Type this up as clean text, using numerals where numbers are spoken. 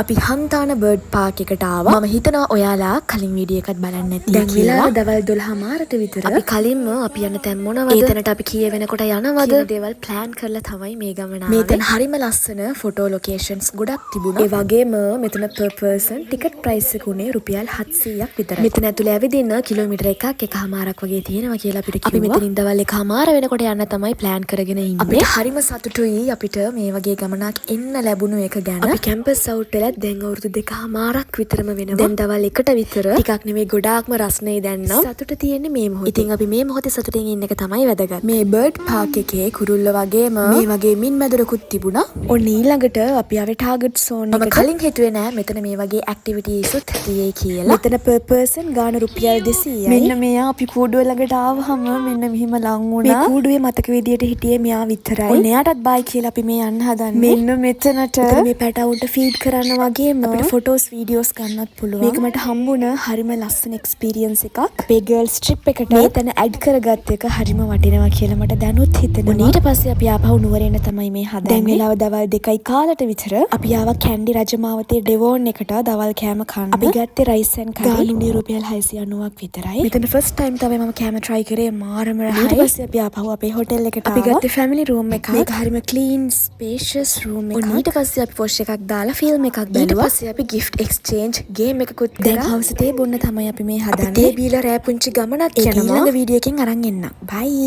අපි Hantana bird Park එකට ආවා. මම හිතනවා ඔයාලා කලින් වීඩියෝ එකක් බලන්න නැති කියලා. දැන් වෙලාව දවල් 12:00ට විතර. අපි කලින්ම අපි යන තැන් මොනවද? ඒ තැනට අපි කීය වෙනකොට යනවද? කියන දේවල් plan කරලා තමයි මේ ගමන ආවේ. මේ තැන හරිම ලස්සන ෆොටෝ ලොකේෂන්ස් ගොඩක් තිබුණා. ඒ වගේම මෙතන per person ටිකට් ප්‍රයිස් එක උනේ රුපියල් 700ක් විතරයි. මෙතන ඇතුලේ ඇවිදින්න කිලෝමීටර එකමාරක් වගේ තියෙනවා කියලා අපිට කිව්වා. අපි මෙතනින් දවල් එකමාර වෙනකොට යන්න තමයි plan කරගෙන ඉන්නේ. අපිට හරිම සතුටුයි අපිට මේ වගේ ගමනක් එන්න ලැබුණු එක ගැන. අපි කැම්පස් අවුට් වෙලා දැන් අවුරුදු දෙකමාරක් විතරම වෙනවා. දැන් දවල් 1ට විතර. ටිකක් නෙවෙයි ගොඩාක්ම රස්නේ දැන් නම්. සතුට තියෙන්නේ මේ මොහොතේ. ඉතින් අපි මේ මොහොතේ සතුටින් ඉන්න එක තමයි වැදගත්. මේ බර්ඩ් පාක් එකේ කුරුල්ල වගේම මේ වගේ මින් මැදුරකුත් තිබුණා. ඔන්න ඊළඟට අපි ආවේ ටාගට් සෝන් එකට. මම කලින් හිතුවේ නෑ මෙතන මේ වගේ ඇක්ටිවිටීස් උත් තියෙයි කියලා. මෙතන per person ගාන රුපියල් 200යි. මෙන්න මෙයා අපි කූඩුව ළඟට ආවහම මෙන්න මෙහිම ලං වුණා. මේ කූඩුවේ මතක විදියට හිටියේ මෙයා විතරයි. ඔන්න එයාටත් බයි කියලා අපි මේ යන්න හදන්නේ. මෙන්න මෙතනට මේ පැටවුන්ට ෆීඩ් කරන්න වගේ අපිට ෆොටෝස් වීඩියෝස් ගන්නත් පුළුවන්. මේක මට හම්බුණ හරිම ලස්සන එක්ස්පීරියන්ස් එකක්. අපේ ගර්ල්ස් ට්‍රිප් එකට මෙතන ඇඩ් කරගත්ත එක හරිම වටිනවා කියලා මට දැනුත් හිතෙනවා. ඊට පස්සේ අපි ආපහු නුවරේන තමයි මේ හදන්නේ. දැන් වෙලාව දවල් 2යි කාලට විතර. අපි ආවා කැන්ඩි රජමාවතේ ඩෙවෝන් එකට දවල් කෑම කන්න. අපි ගත්තේ රයිස් ඇන් කරි. ගානුනේ රුපියල් 690ක් විතරයි. මෙතන ෆස්ට් ටයිම් තමයි මම කෑම try කරේ මාරම රහයි. ඊට පස්සේ අපි ආපහු අපේ හොටෙල් එකට ආවා. අපි ගත්තේ ෆැමිලි රූම් එකක්. මේක හරිම ක්ලීන් ස්පේෂියස් රූම් එකක්. ඊට පස්සේ අපි පොෂ් එකක් දාලා ෆිල්ම් එකක් බැලුවා. ඊට පස්සේ අපි gift exchange game එකකුත් කරා. දැන් හවස තේ බොන්න තමයි අපි මේ හදන්නේ. අපි තේ බීලා රෑ පුංචි ගමනක් යනවා. ඊළඟ වීඩියෝ එකෙන් අරන් එන්න. bye.